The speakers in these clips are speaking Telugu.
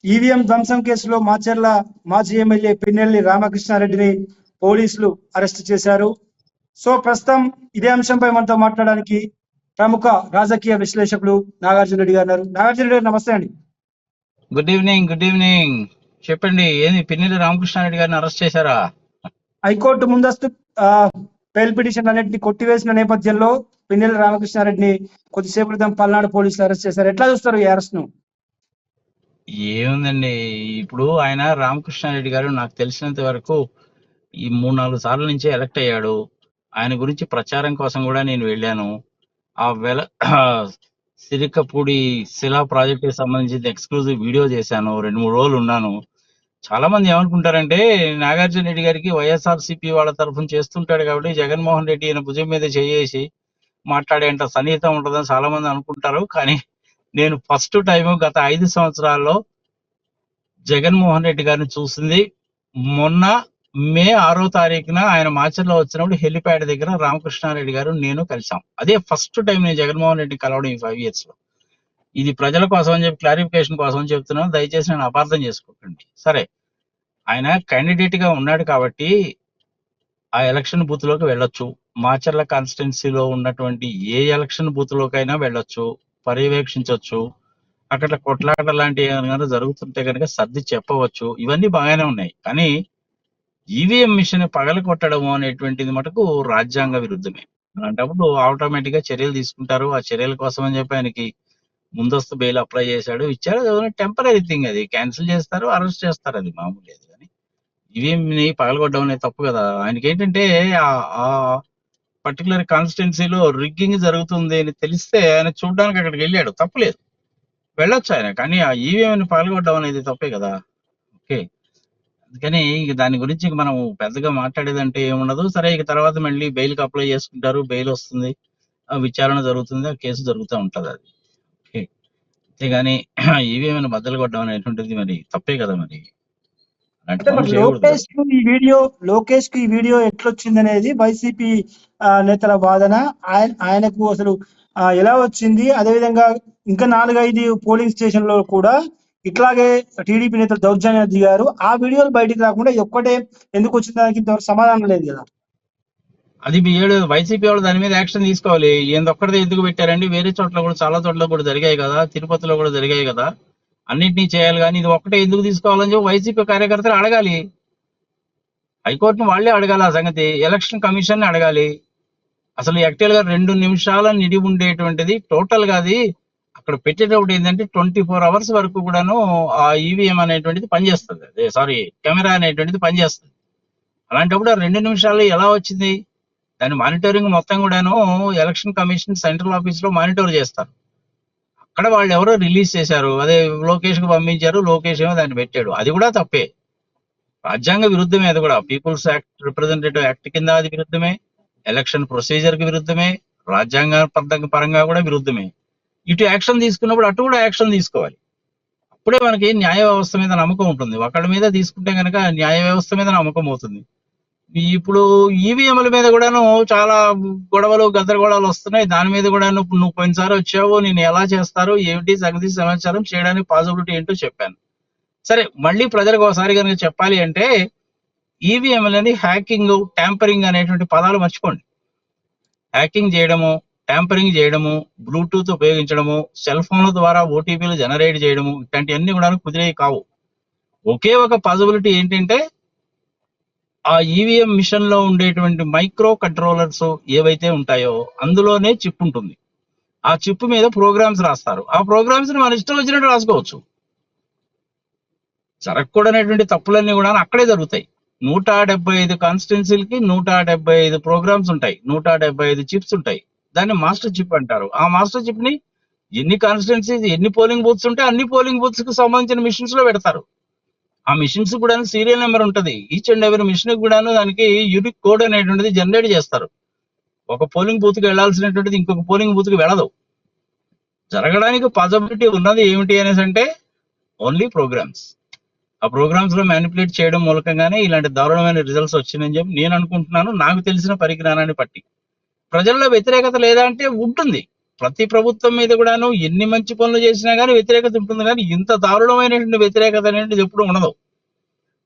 ఈవీఎం ధ్వంసం కేసులో మాచర్ల మాజీ ఎమ్మెల్యే పిన్నెల్లి రామకృష్ణారెడ్డిని పోలీసులు అరెస్ట్ చేశారు. సో ప్రస్తుతం ఇదే అంశంపై మనతో మాట్లాడడానికి ప్రముఖ రాజకీయ విశ్లేషకులు నాగార్జున రెడ్డి గారు. నాగార్జున రెడ్డి నమస్తే అండి. గుడ్ ఈవినింగ్ చెప్పండి. ఏంది పిన్నెల్లి రామకృష్ణారెడ్డి గారిని అరెస్ట్ చేశారా? హైకోర్టు ముందస్తు బెయిల్ పిటిషన్ అన్నింటినీ కొట్టివేసిన నేపథ్యంలో పిన్నెల్లి రామకృష్ణారెడ్డిని కొద్దిసేపు క్రితం పల్నాడు పోలీసులు అరెస్ట్ చేశారు. ఎట్లా చూస్తారు ఈ అరెస్ట్ ను? ఏముందండి, ఇప్పుడు ఆయన రామకృష్ణారెడ్డి గారు నాకు తెలిసినంత వరకు ఈ 3-4 సార్ల నుంచి ఎలక్ట్ అయ్యాడు. ఆయన గురించి ప్రచారం కోసం కూడా నేను వెళ్ళాను. ఆ సిరికపూడి శిలా ప్రాజెక్టుకి సంబంధించి ఎక్స్క్లూజివ్ వీడియో చేశాను. 2-3 రోజులు ఉన్నాను. చాలా మంది ఏమనుకుంటారంటే నాగార్జున రెడ్డి గారికి వైఎస్ఆర్సీపీ వాళ్ళ తరఫున చేస్తుంటాడు కాబట్టి జగన్మోహన్ రెడ్డి ఈయన భుజం మీద చేసి మాట్లాడేంత సన్నిహితం ఉంటుందని చాలా మంది అనుకుంటారు. కానీ నేను ఫస్ట్ టైం గత 5 సంవత్సరాల్లో జగన్మోహన్ రెడ్డి గారిని చూసింది మొన్న మే 6వ తారీఖున ఆయన మాచర్లో వచ్చినప్పుడు హెలిప్యాడ్ దగ్గర రామకృష్ణారెడ్డి గారు నేను కలిసాం. అదే ఫస్ట్ టైం నేను జగన్మోహన్ రెడ్డి కలవడం ఈ 5 years లో. ఇది ప్రజల కోసం అని చెప్పి క్లారిఫికేషన్ కోసం అని చెప్తున్నాను, దయచేసి నేను అపార్థం చేసుకోకండి. సరే, ఆయన క్యాండిడేట్ గా ఉన్నాడు కాబట్టి ఆ ఎలక్షన్ బూత్ లోకి వెళ్ళొచ్చు. మాచర్ల కాన్స్టిట్యున్సీలో ఉన్నటువంటి ఏ ఎలక్షన్ బూత్ లోకైనా వెళ్ళొచ్చు, పర్యవేక్షించవచ్చు. అక్కడ కొట్లాట లాంటి ఏమైనా జరుగుతుంటే కనుక సర్ది చెప్పవచ్చు. ఇవన్నీ బాగానే ఉన్నాయి. కానీ ఈవీఎం మిషన్ పగల కొట్టడము అనేటువంటిది మటుకు రాజ్యాంగ విరుద్ధమే. అలాంటప్పుడు ఆటోమేటిక్ గా చర్యలు తీసుకుంటారు. ఆ చర్యల కోసం అని చెప్పి ఆయనకి ముందస్తు బెయిల్ అప్లై చేశాడు, ఇచ్చారు. టెంపరీ థింగ్, అది క్యాన్సిల్ చేస్తారు, అరెస్ట్ చేస్తారు, అది మామూలు. కానీ ఈవీఎం ని పగలగొట్టడం అనేది తప్పు కదా. ఆయనకి ఏంటంటే ఆ పర్టికులర్ కాన్స్టిట్యున్సీలో రిగ్గింగ్ జరుగుతుంది అని తెలిస్తే ఆయన చూడడానికి అక్కడికి వెళ్ళాడు, తప్పులేదు, వెళ్ళొచ్చు ఆయన. కానీ ఆ ఈవీఎం ని పగలగొట్టడం అనేది తప్పే కదా. ఓకే, అందుకని ఇక దాని గురించి మనం పెద్దగా మాట్లాడేదంటే ఏముండదు. సరే, ఇక తర్వాత మళ్ళీ బెయిల్ కి అప్లై చేసుకుంటారు, బెయిల్ వస్తుంది, ఆ విచారణ జరుగుతుంది, ఆ కేసు జరుగుతూ ఉంటది. అది ఓకే. అంతేగాని ఈవీఎం బద్దలు కొట్టడం అనేటువంటిది మరి తప్పే కదా. మరి లోకేష్ కి ఈ వీడియో ఎట్లొచ్చింది అనేది వైసీపీ నేతల వాదన. ఆయనకు అసలు ఎలా వచ్చింది, అదేవిధంగా ఇంకా 4-5 పోలింగ్ స్టేషన్ లో కూడా ఇట్లాగే టీడీపీ నేతలు దౌర్జన్యం దిగారు. ఆ వీడియోలు బయటికి రాకుండా ఒక్కటే ఎందుకు వచ్చింది దానికి ఇంతవరకు సమాధానం లేదు కదా. అది మీ వైసీపీ వాళ్ళు దాని మీద యాక్షన్ తీసుకోవాలి. ఒక్కడిదే ఎందుకు పెట్టారండి? వేరే చోట్ల కూడా, చాలా చోట్ల కూడా జరిగాయి కదా, తిరుపతిలో కూడా జరిగాయి కదా. అన్నింటినీ చేయాలి, కానీ ఇది ఒక్కటే ఎందుకు తీసుకోవాలని చెప్పి వైసీపీ కార్యకర్తలు అడగాలి. హైకోర్టును వాళ్లే అడగాలి ఆ సంగతి, ఎలక్షన్ కమిషన్ అడగాలి. అసలు యాక్చువల్ గా 2 నిమిషాల నిడి ఉండేటువంటిది టోటల్ గా అది అక్కడ పెట్టేటప్పుడు ఏంటంటే 24 hours వరకు కూడాను ఆ ఈవీఎం అనేటువంటిది పనిచేస్తుంది. అదే సారీ, కెమెరా అనేటువంటిది పనిచేస్తుంది. అలాంటప్పుడు 2 నిమిషాలు ఎలా వచ్చింది? దాని మానిటరింగ్ మొత్తం కూడాను ఎలక్షన్ కమిషన్ సెంట్రల్ ఆఫీస్ లో మానిటర్ చేస్తారు. అక్కడ వాళ్ళు ఎవరో రిలీజ్ చేశారు, అదే లోకేష్ కు పంపించారు, లోకేష్ ఏమో దాన్ని పెట్టాడు. అది కూడా తప్పే, రాజ్యాంగ విరుద్ధమే. అది కూడా పీపుల్స్ యాక్ట్, రిప్రజెంటేటివ్ యాక్ట్ కింద అది విరుద్ధమే, ఎలక్షన్ ప్రొసీజర్ కి విరుద్ధమే, రాజ్యాంగ పరంగా కూడా విరుద్ధమే. ఇటు యాక్షన్ తీసుకున్నప్పుడు అటు కూడా యాక్షన్ తీసుకోవాలి. అప్పుడే మనకి న్యాయ వ్యవస్థ మీద నమ్మకం ఉంటుంది. ఒకళ్ళ మీద తీసుకుంటే కనుక న్యాయ వ్యవస్థ మీద నమ్మకం అవుతుంది. ఇప్పుడు ఈవీఎంల మీద కూడాను చాలా గొడవలు, గందరగోళాలు వస్తున్నాయి. దాని మీద కూడా నువ్వు పోయినసారి వచ్చావు, నేను ఎలా చేస్తారు, ఏమిటి సంగతి, సమాచారం చేయడానికి పాసిబిలిటీ ఏంటో చెప్పాను. సరే, మళ్ళీ ప్రజలకు ఒకసారి కనుక చెప్పాలి అంటే ఈవీఎంలని హ్యాకింగ్, ట్యాంపరింగ్ అనేటువంటి పదాలు మర్చిపోండి. హ్యాకింగ్ చేయడము, ట్యాంపరింగ్ చేయడము, బ్లూటూత్ ఉపయోగించడము, సెల్ ఫోన్ల ద్వారా ఓటీపీలు జనరేట్ చేయడము, ఇట్లాంటివన్నీ కూడా కుదిరేవి కావు. ఒకే ఒక పాసిబిలిటీ ఏంటంటే ఆ ఈవీఎం మిషన్ లో ఉండేటువంటి మైక్రో కంట్రోలర్స్ ఏవైతే ఉంటాయో అందులోనే చిప్ ఉంటుంది. ఆ చిప్ మీద ప్రోగ్రామ్స్ రాస్తారు. ఆ ప్రోగ్రామ్స్ ని మన ఇష్టం వచ్చినట్టు రాసుకోవచ్చు. జరగకూడనటువంటి తప్పులన్నీ కూడా అక్కడే జరుగుతాయి. 175 కాన్స్టిట్యున్సీలకి 175 ప్రోగ్రామ్స్ ఉంటాయి, 175 చిప్స్ ఉంటాయి. దాన్ని మాస్టర్ చిప్ అంటారు. ఆ మాస్టర్ చిప్ ని ఎన్ని కాన్స్టిట్యున్సీస్, ఎన్ని పోలింగ్ బూత్స్ ఉంటే అన్ని పోలింగ్ బూత్స్ కి సంబంధించిన మిషన్స్ లో పెడతారు. ఆ మిషన్స్ కూడా సీరియల్ నెంబర్ ఉంటుంది. ఈచ్ అండ్ ఎవరి మిషన్ కూడాను దానికి యూనిక్ కోడ్ అనేటువంటిది జనరేట్ చేస్తారు. ఒక పోలింగ్ బూత్ కి వెళ్లాల్సినటువంటిది ఇంకొక పోలింగ్ బూత్ కి వెళ్ళదు. జరగడానికి పాసిబిలిటీ ఉన్నది ఏమిటి అనేసి అంటే ఓన్లీ ప్రోగ్రామ్స్. ఆ ప్రోగ్రామ్స్ లో మ్యానిపులేట్ చేయడం మూలకంగానే ఇలాంటి దారుణమైన రిజల్ట్స్ వచ్చిందని చెప్పి నేను అనుకుంటున్నాను. నాకు తెలిసిన పరిజ్ఞానాన్ని బట్టి. ప్రజల్లో వ్యతిరేకత లేదా అంటే ఉంటుంది. ప్రతి ప్రభుత్వం మీద కూడాను ఎన్ని మంచి పనులు చేసినా కానీ వ్యతిరేకత ఉంటుంది, కానీ ఇంత దారుణమైనటువంటి వ్యతిరేకత అనేది ఎప్పుడు ఉండదు.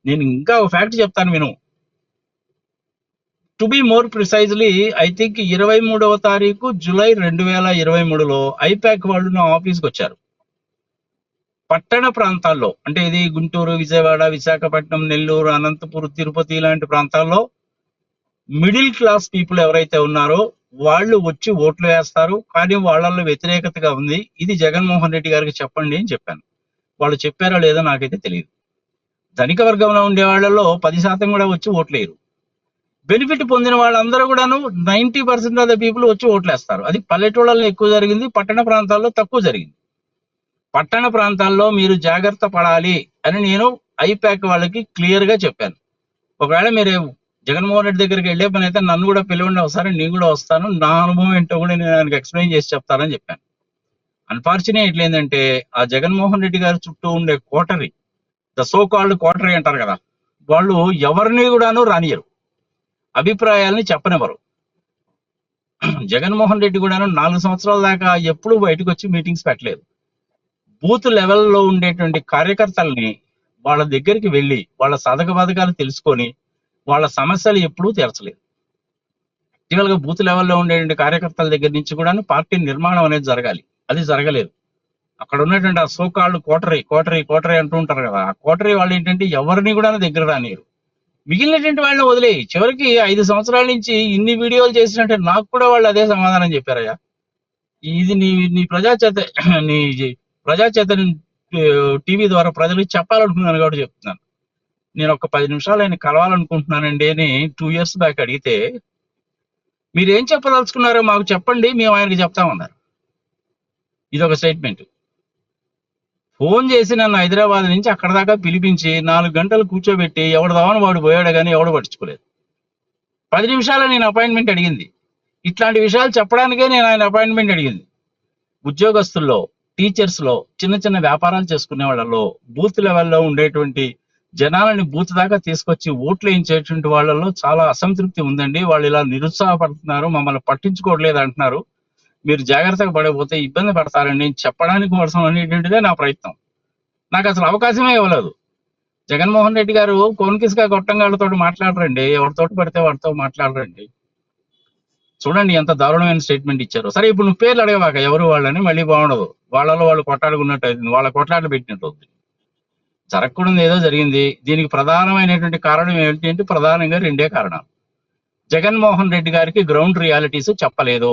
నేను ఇంకా ఒక ఫ్యాక్ట్ చెప్తాను విను. To be more precisely, I think 23వ తారీఖు జూలై 2023లో ఐపాక్ వాళ్ళు నా ఆఫీస్కి వచ్చారు. పట్టణ ప్రాంతాల్లో, అంటే ఇది గుంటూరు, విజయవాడ, విశాఖపట్నం, నెల్లూరు, అనంతపురం, తిరుపతి ఇలాంటి ప్రాంతాల్లో మిడిల్ క్లాస్ పీపుల్ ఎవరైతే ఉన్నారో వాళ్ళు వచ్చి ఓట్లు వేస్తారు, కానీ వాళ్ళల్లో వ్యతిరేకతగా ఉంది, ఇది జగన్మోహన్ రెడ్డి గారికి చెప్పండి అని చెప్పాను. వాళ్ళు చెప్పారో లేదో నాకైతే తెలియదు. ధనిక వర్గంలో ఉండే వాళ్ళలో 10% కూడా వచ్చి ఓట్లేరు. బెనిఫిట్ పొందిన వాళ్ళందరూ కూడాను 90% ఆఫ్ ద పీపుల్ వచ్చి ఓట్లేస్తారు. అది పల్లెటూళ్ళలో ఎక్కువ జరిగింది, పట్టణ ప్రాంతాల్లో తక్కువ జరిగింది. పట్టణ ప్రాంతాల్లో మీరు జాగ్రత్త పడాలి అని నేను ఐపాక్ వాళ్ళకి క్లియర్ గా చెప్పాను. ఒకవేళ మీరు జగన్మోహన్ రెడ్డి దగ్గరికి వెళ్ళే పని అయితే నన్ను కూడా పిలవండి, ఒకసారి నేను కూడా వస్తాను, నా అనుభవం ఏంటో కూడా నేను ఆయనకు ఎక్స్ప్లెయిన్ చేసి చెప్తానని చెప్పాను. అన్ఫార్చునేట్ ఏంటంటే ఆ జగన్మోహన్ రెడ్డి గారి చుట్టూ ఉండే coterie, the so called coterie అంటారు కదా, వాళ్ళు ఎవరిని కూడాను రానియరు, అభిప్రాయాలని చెప్పనివ్వరు. జగన్మోహన్ రెడ్డి కూడాను 4 సంవత్సరాల దాకా ఎప్పుడూ బయటకు వచ్చి మీటింగ్స్ పెట్టలేదు. బూత్ లెవెల్లో ఉండేటువంటి కార్యకర్తల్ని వాళ్ళ దగ్గరికి వెళ్ళి వాళ్ళ సాధక బాధకాలు తెలుసుకొని వాళ్ళ సమస్యలు ఎప్పుడూ తీర్చలేదు. యాక్చువల్ గా బూత్ లెవెల్లో ఉండేటువంటి కార్యకర్తల దగ్గర నుంచి కూడా పార్టీ నిర్మాణం అనేది జరగాలి, అది జరగలేదు. అక్కడ ఉన్నటువంటి ఆ సోకాళ్ళు కోటరీ కోటరీ కోటరీ అంటూ ఉంటారు కదా, ఆ కోటరీ వాళ్ళు ఏంటంటే ఎవరిని కూడా దగ్గర రానియరు. మిగిలినటువంటి వాళ్ళని వదిలేయి. చివరికి 5 సంవత్సరాల నుంచి ఇన్ని వీడియోలు చేసినట్టే నాకు కూడా వాళ్ళు అదే సమాధానం చెప్పారయ్యా, ఇది నీ ప్రజాచేత టీవీ ద్వారా ప్రజలకు చెప్పాలనుకున్నాను కాబట్టి చెప్తున్నాను. నేను ఒక 10 నిమిషాలు ఆయన కలవాలనుకుంటున్నానండి అని 2 years బ్యాక్ అడిగితే, మీరేం చెప్పదలుచుకున్నారో మాకు చెప్పండి, మేము ఆయనకి చెప్తామన్నారు. ఇది ఒక స్టేట్మెంట్. ఫోన్ చేసి నన్ను హైదరాబాద్ నుంచి అక్కడ దాకా పిలిపించి 4 గంటలు కూర్చోబెట్టి ఎవడు దావని వాడు పోయాడు కానీ ఎవడు పట్టించుకోలేదు. 10 నిమిషాలు నేను అపాయింట్మెంట్ అడిగింది. ఇట్లాంటి విషయాలు చెప్పడానికే నేను ఆయన అపాయింట్మెంట్ అడిగింది. ఉద్యోగస్తుల్లో, టీచర్స్ లో, చిన్న చిన్న వ్యాపారాలు చేసుకునే వాళ్ళలో, బూత్ లెవెల్లో ఉండేటువంటి జనాలని బూత్ దాకా తీసుకొచ్చి ఓట్లు వేయించేటువంటి వాళ్ళలో చాలా అసంతృప్తి ఉందండి. వాళ్ళు ఇలా నిరుత్సాహపడుతున్నారు, మమ్మల్ని పట్టించుకోవట్లేదు అంటున్నారు, మీరు జాగ్రత్తగా పడకపోతే ఇబ్బంది పడతారని చెప్పడానికి కోసం అనేటువంటిదే నా ప్రయత్నం. నాకు అసలు అవకాశమే ఇవ్వలేదు. జగన్మోహన్ రెడ్డి గారు కోన్కిస్గా గొట్టంగాళ్ళతో మాట్లాడరండి, ఎవరితో పడితే వాడితో మాట్లాడరండి. చూడండి ఎంత దారుణమైన స్టేట్మెంట్ ఇచ్చారు. సరే ఇప్పుడు నువ్వు పేర్లు అడగవాక ఎవరు వాళ్ళని, మళ్ళీ బాగుండదు, వాళ్ళలో వాళ్ళు కొట్లాడుకున్నట్టు అవుతుంది, వాళ్ళ కొట్లాటలు పెట్టినట్టు అవుతుంది. జరగకూడదు ఏదో జరిగింది. దీనికి ప్రధానమైనటువంటి కారణం ఏంటంటే ప్రధానంగా 2 కారణాలు. జగన్మోహన్ రెడ్డి గారికి గ్రౌండ్ రియాలిటీస్ చెప్పలేదు.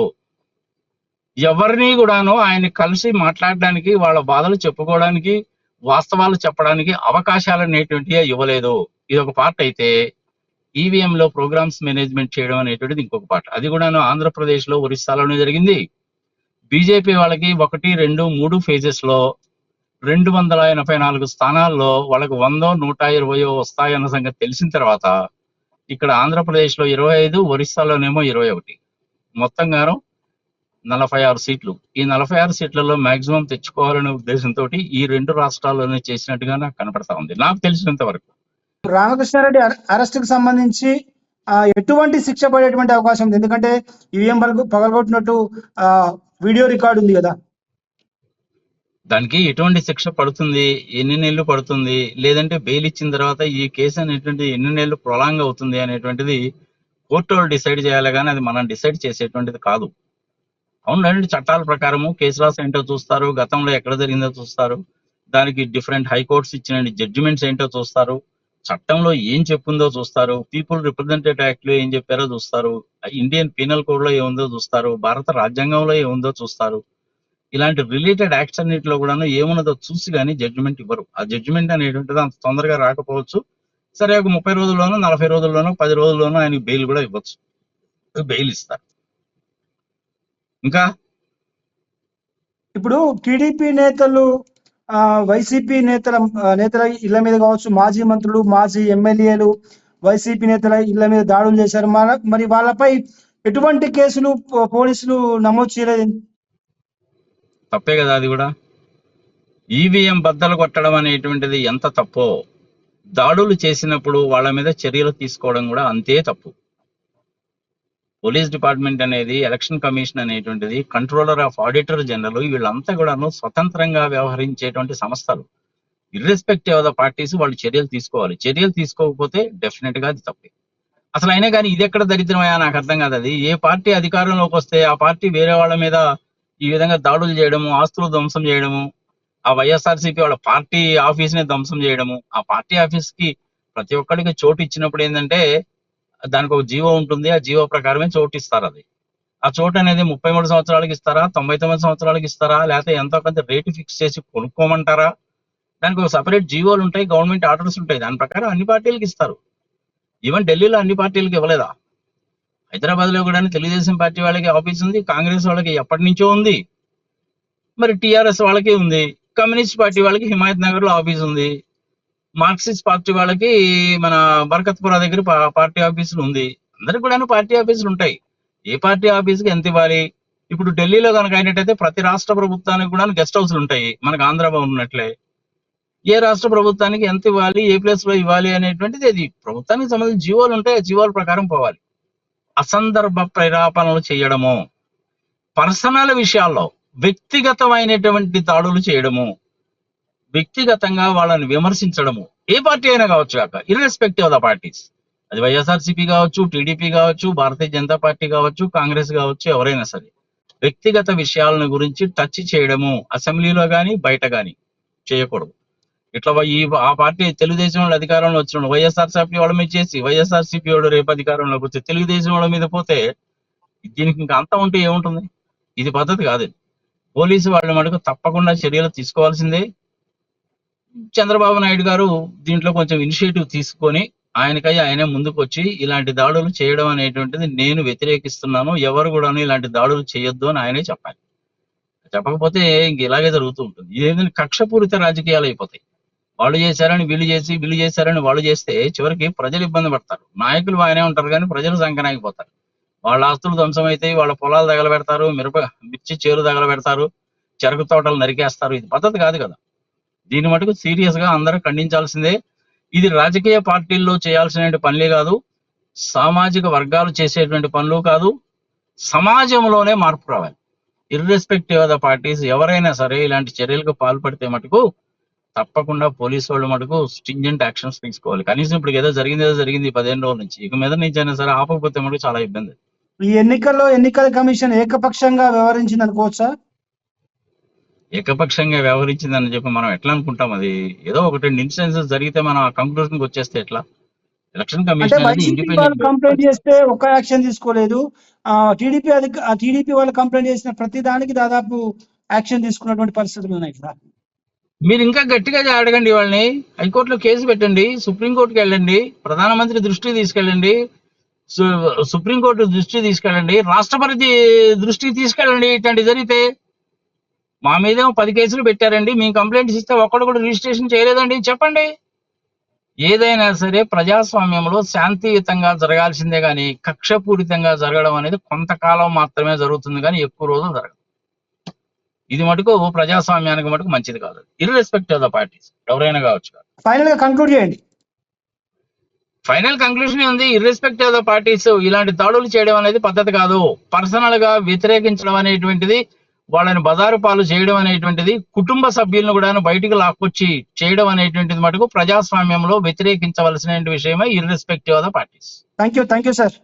ఎవరిని కూడాను ఆయన కలిసి మాట్లాడడానికి, వాళ్ళ బాధలు చెప్పుకోవడానికి, వాస్తవాలు చెప్పడానికి అవకాశాలు అనేటువంటివి ఇవ్వలేదు. ఇది ఒక పార్ట్ అయితే, ఈవీఎం లో ప్రోగ్రామ్స్ మేనేజ్మెంట్ చేయడం అనేటువంటిది ఇంకొక పార్ట్. అది కూడాను ఆంధ్రప్రదేశ్ లో, ఒరిస్సాలోనే జరిగింది. బీజేపీ వాళ్ళకి 1, 2, 3 ఫేజెస్ లో 284 స్థానాల్లో వాళ్ళకి 100, 120 వస్తాయన్న సంగతి తెలిసిన తర్వాత ఇక్కడ ఆంధ్రప్రదేశ్ లో 25, ఒరిస్సాలోనేమో 21, మొత్తంగాను 46 సీట్లు. ఈ 46 సీట్లలో మాక్సిమం తెచ్చుకోవాలనే ఉద్దేశంతో ఈ 2 రాష్ట్రాల్లోనే చేసినట్టుగా నాకు కనపడతా ఉంది, నాకు తెలిసినంత వరకు. రామకృష్ణారెడ్డి అరెస్ట్ కు సంబంధించి ఎటువంటి శిక్ష పడేటువంటి అవకాశం ఉంది? ఎందుకంటే ఈవీఎం పగలగొట్టినట్టు వీడియో రికార్డు ఉంది కదా. దానికి ఎటువంటి శిక్ష పడుతుంది, ఎన్ని నెలలు పడుతుంది, లేదంటే బెయిల్ ఇచ్చిన తర్వాత ఈ కేసు అనేటువంటి ఎన్ని నెలలు ప్రొలాంగ్ అవుతుంది అనేటువంటిది కోర్టు వాళ్ళు డిసైడ్ చేయాలి, కానీ అది మనం డిసైడ్ చేసేటువంటిది కాదు. అవునండి, చట్టాల ప్రకారము కేసు రాసి ఏంటో చూస్తారు, గతంలో ఎక్కడ జరిగిందో చూస్తారు, దానికి డిఫరెంట్ హైకోర్ట్స్ ఇచ్చిన జడ్జిమెంట్స్ ఏంటో చూస్తారు, చట్టంలో ఏం చెప్పుందో చూస్తారు, పీపుల్ రిప్రజెంటేటివ్ యాక్ట్ లో ఏం చెప్పారో చూస్తారు, ఇండియన్ పీనల్ కోడ్ లో ఏముందో చూస్తారు, భారత రాజ్యాంగంలో ఏముందో చూస్తారు. ఇలాంటి రిలేటెడ్ యాక్ట్స్ అన్నింటిలో కూడా ఏమున్నదో చూసి కానీ జడ్జిమెంట్ ఇవ్వరు. ఆ జడ్జిమెంట్ అనేటువంటిది అంత తొందరగా రాకపోవచ్చు. సరే ఒక 30 రోజుల్లోనో, 40 రోజుల్లోనో, 10 రోజుల్లోనో ఆయనకి బెయిల్ కూడా ఇవ్వచ్చు, బెయిల్ ఇస్తారు. ఇంకా ఇప్పుడు టీడీపీ నేతలు, వైసీపీ నేతల ఇళ్ల మీద కావచ్చు, మాజీ మంత్రులు, మాజీ ఎమ్మెల్యేలు వైసీపీ నేతల ఇళ్ల మీద దాడులు చేశారు. మరి వాళ్ళపై ఎటువంటి కేసులు పోలీసులు నమోదు చేయలేదు? తప్పే కదా అది కూడా. ఈవీఎం బద్దలు కొట్టడం అనేటువంటిది ఎంత తప్పో, దాడులు చేసినప్పుడు వాళ్ళ మీద చర్యలు తీసుకోవడం కూడా అంతే తప్పు. పోలీస్ డిపార్ట్మెంట్ అనేది, ఎలక్షన్ కమిషన్ అనేటువంటిది, కంట్రోలర్ ఆఫ్ ఆడిటర్ జనరల్, వీళ్ళంతా కూడాను స్వతంత్రంగా వ్యవహరించేటువంటి సంస్థలు. ఇర్రెస్పెక్టివ్ ఆఫ్ ద పార్టీస్ వాళ్ళు చర్యలు తీసుకోవాలి. చర్యలు తీసుకోకపోతే డెఫినెట్ గా అది తప్పే. అసలు అయినా కానీ ఇది ఎక్కడ దరిద్రమయ్యా నాకు అర్థం కాదు. అది ఏ పార్టీ అధికారంలోకి వస్తే ఆ పార్టీ వేరే వాళ్ళ మీద ఈ విధంగా దాడులు చేయడము, ఆస్తులు ధ్వంసం చేయడము, ఆ వైఎస్ఆర్సీపీ వాళ్ళ పార్టీ ఆఫీస్ ని ధ్వంసం చేయడము, ఆ పార్టీ ఆఫీస్ కి ప్రతి ఒక్కరికి చోటు ఇచ్చినప్పుడు ఏంటంటే దానికి ఒక జీవో ఉంటుంది, ఆ జీవో ప్రకారమే చోటు ఇస్తారు. అది ఆ చోటు అనేది 33 సంవత్సరాలకి ఇస్తారా, 99 సంవత్సరాలకి ఇస్తారా, లేకపోతే ఎంతో కొంత రేటు ఫిక్స్ చేసి కొనుక్కోమంటారా? దానికి ఒక సపరేట్ జీవోలు ఉంటాయి, గవర్నమెంట్ ఆర్డర్స్ ఉంటాయి, దాని ప్రకారం అన్ని పార్టీలకు ఇస్తారు. ఈవెన్ ఢిల్లీలో అన్ని పార్టీలకు ఇవ్వలేదా? హైదరాబాద్ లో కూడా తెలుగుదేశం పార్టీ వాళ్ళకి ఆఫీస్ ఉంది, కాంగ్రెస్ వాళ్ళకి ఎప్పటి నుంచో ఉంది, మరి టిఆర్ఎస్ వాళ్ళకి ఉంది, కమ్యూనిస్ట్ పార్టీ వాళ్ళకి హిమాయత్ నగర్ లో ఆఫీస్ ఉంది, మార్క్సిస్ట్ పార్టీ వాళ్ళకి మన బర్కత్పురా దగ్గర పార్టీ ఆఫీసులు ఉంది. అందరికి కూడా పార్టీ ఆఫీసులు ఉంటాయి. ఏ పార్టీ ఆఫీస్కి ఎంత ఇవ్వాలి? ఇప్పుడు ఢిల్లీలో కనుక అయినట్టయితే ప్రతి రాష్ట్ర ప్రభుత్వానికి కూడా గెస్ట్ హౌస్లు ఉంటాయి, మనకు ఆంధ్ర భవన్ ఉన్నట్లే. ఏ రాష్ట్ర ప్రభుత్వానికి ఎంత ఇవ్వాలి, ఏ ప్లేస్ లో ఇవ్వాలి అనేటువంటిది అది ప్రభుత్వానికి సంబంధించిన జీవోలు ఉంటాయి, ఆ జీవోల ప్రకారం పోవాలి. అసందర్భ ప్రేరేపణలు చేయడము, పర్సనల్ విషయాల్లో వ్యక్తిగతమైనటువంటి దాడులు చేయడము, వ్యక్తిగతంగా వాళ్ళని విమర్శించడము, ఏ పార్టీ అయినా కావచ్చు కాక, ఇర్రెస్పెక్టివ్ ఆఫ్ ద పార్టీస్, అది వైఎస్ఆర్సీపీ కావచ్చు, టీడీపీ కావచ్చు, భారతీయ జనతా పార్టీ కావచ్చు, కాంగ్రెస్ కావచ్చు, ఎవరైనా సరే వ్యక్తిగత విషయాలను గురించి టచ్ చేయడము అసెంబ్లీలో కానీ బయట కానీ చేయకూడదు. ఇట్లా ఆ పార్టీ తెలుగుదేశం వాళ్ళు అధికారంలో వచ్చిన వైఎస్ఆర్సీపీ వాళ్ళ మీద చేసి, వైఎస్ఆర్సీపీ వాడు రేపు అధికారంలోకి వచ్చి తెలుగుదేశం వాళ్ళ మీద పోతే దీనికి ఇంకా అంతం ఉంటే ఏముంటుంది? ఇది పద్ధతి కాదు. పోలీసు వాళ్ళ మటుకు తప్పకుండా చర్యలు తీసుకోవాల్సిందే. చంద్రబాబు నాయుడు గారు దీంట్లో కొంచెం ఇనిషియేటివ్ తీసుకొని ఆయనే ముందుకు వచ్చి ఇలాంటి దాడులు చేయడం అనేటువంటిది నేను వ్యతిరేకిస్తున్నాను, ఎవరు కూడా ఇలాంటి దాడులు చేయొద్దు అని ఆయనే చెప్పాలి. చెప్పకపోతే ఇంక ఇలాగే జరుగుతూ ఉంటుంది. ఇదేంటంటే కక్షపూరిత రాజకీయాలు అయిపోతాయి. వాళ్ళు చేశారని వీళ్ళు చేసి, వీళ్ళు చేశారని వాళ్ళు చేస్తే చివరికి ప్రజలు ఇబ్బంది పడతారు. నాయకులు బాగానే ఉంటారు కానీ ప్రజలు సంకనాగిపోతారు. వాళ్ళ ఆస్తులు ధ్వంసం అవుతాయి, వాళ్ళ పొలాలు తగలబెడతారు, మిర్చి చేరు తగలబెడతారు, చెరకు తోటలు నరికేస్తారు. ఇది పద్ధతి కాదు కదా. దీని మటుకు సీరియస్ గా అందరూ ఖండించాల్సిందే. ఇది రాజకీయ పార్టీల్లో చేయాల్సిన పనులే కాదు, సామాజిక వర్గాలు చేసేటువంటి పనులు కాదు, సమాజంలోనే మార్పు రావాలి. ఇర్రెస్పెక్టివ్ ఆఫ్ ద పార్టీస్ ఎవరైనా సరే ఇలాంటి చర్యలకు పాల్పడితే మటుకు తప్పకుండా పోలీసు వాళ్ళు మటుకు స్ట్రింజెంట్ యాక్షన్స్ తీసుకోవాలి. కనీసం ఇప్పుడు ఏదో జరిగింది 15 రోజుల నుంచి, ఇక మీద నుంచి అయినా సరే ఆపకపోతే మటుకు చాలా ఇబ్బంది. ఈ ఎన్నికల్లో ఎన్నికల కమిషన్ ఏకపక్షంగా వ్యవహరించింది అనుకోవచ్చా? ఏకపక్షంగా వ్యవహరించిందని చెప్పి మనం ఎట్లా అనుకుంటాం? అది ఏదో ఒకటి ఇన్సిడెన్సెస్ జరిగితే మనం ఆ కంక్లూజన్ వచ్చేస్తే ఎట్లా? ఎలక్షన్ కమిషన్ అనేది ఇండిపెండెంట్. కంప్లైంట్ చేస్తే ఒక్క యాక్షన్ తీసుకోలేదు, టీడీపీ వాళ్ళు కంప్లైంట్ చేసిన ప్రతి దానికి దాదాపు యాక్షన్ తీసుకున్నటువంటి పరిస్థితులు ఉన్నాయి కదా. మీరు ఇంకా గట్టిగా అడగండి వాళ్ళని, హైకోర్టులో కేసు పెట్టండి, సుప్రీంకోర్టుకి వెళ్ళండి, ప్రధానమంత్రి దృష్టికి తీసుకెళ్ళండి, సుప్రీంకోర్టు దృష్టికి తీసుకెళ్ళండి, రాష్ట్రపతి దృష్టికి తీసుకెళ్ళండి. ఇట్లాంటి జరిగితే మా మీదేమో 10 కేసులు పెట్టారండి, మేము కంప్లైంట్స్ ఇస్తే ఒక్కడు కూడా రిజిస్ట్రేషన్ చేయలేదండి చెప్పండి. ఏదైనా సరే ప్రజాస్వామ్యంలో శాంతియుతంగా జరగాల్సిందే కానీ కక్షపూరితంగా జరగడం అనేది కొంతకాలం మాత్రమే జరుగుతుంది కానీ ఎక్కువ రోజులు జరగదు. ఇది మటుకు ప్రజాస్వామ్యానికి మటుకు మంచిది కాదు, ఇర్రెస్పెక్టివ్ ఆఫ్ ద పార్టీస్ ఎవరైనా కావచ్చు. ఫైనల్ గా కంక్లూడ్ చేయండి. ఫైనల్ కంక్లూషన్ ఉంది, ఇర్రెస్పెక్టివ్ ఆఫ్ ద పార్టీస్ ఇలాంటి దాడులు చేయడం అనేది పద్ధతి కాదు. పర్సనల్ గా వ్యతిరేకించడం అనేటువంటిది, వాళ్ళని బజారు పాలు చేయడం అనేటువంటిది, కుటుంబ సభ్యులను కూడా బయటికి లాక్కొచ్చి చేయడం అనేటువంటిది మటుకు ప్రజాస్వామ్యంలో వ్యతిరేకించవలసిన విషయమే, irrespective of the parties. Thank you sir.